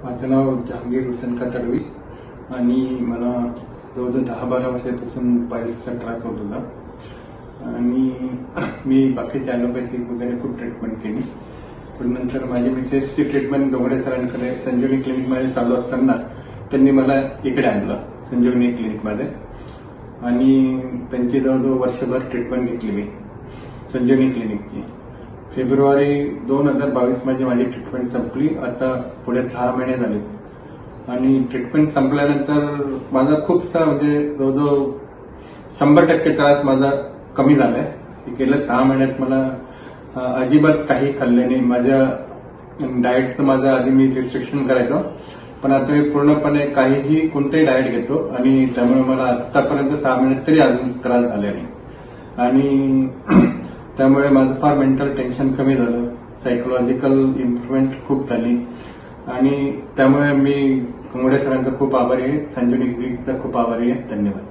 माझं नाव जहांगीर हुसेन तडवी आणि मला जवळजवळ 10-12 वर्षापासून पायल्सचा त्रास होत होता आणि मी बाकीच्या ॲलोपॅथिक वगैरे खूप ट्रीटमेंट केली. पण नंतर माझी मिसेसची ट्रीटमेंट डोंगरे सरांकडे संजीवनी क्लिनिकमध्ये चालू असताना त्यांनी मला इकडे आणलं संजीवनी क्लिनिकमध्ये आणि त्यांची जवळजवळ वर्षभर ट्रीटमेंट घेतली मी संजीवनी क्लिनिकची. फेब्रुवारी 2022 मध्ये माझी ट्रीटमेंट संपली. आता पुढे 6 महिने झाले आणि ट्रीटमेंट संपल्यानंतर माझा खूपसा म्हणजे जवळजवळ 100% त्रास माझा कमी झालाय. गेल्या 6 महिन्यात मला अजिबात काही खाल्ले नाही. माझ्या डाएटचं माझं आधी मी रिस्ट्रिक्शन करायचो, पण आता मी पूर्णपणे काहीही कोणतेही डाएट घेतो आणि त्यामुळे मला आतापर्यंत 6 महिन्यात तरी अजून त्रास झाला नाही आणि त्यामुळे माझं फार मेंटल टेन्शन कमी झालं, सायकोलॉजिकल इम्प्रुव्हमेंट खूप झाली आणि त्यामुळे मी कंगोडे सरांचा खूप आभारी आहे, संजीवनी क्लिनिकचा खूप आभारी आहे. धन्यवाद.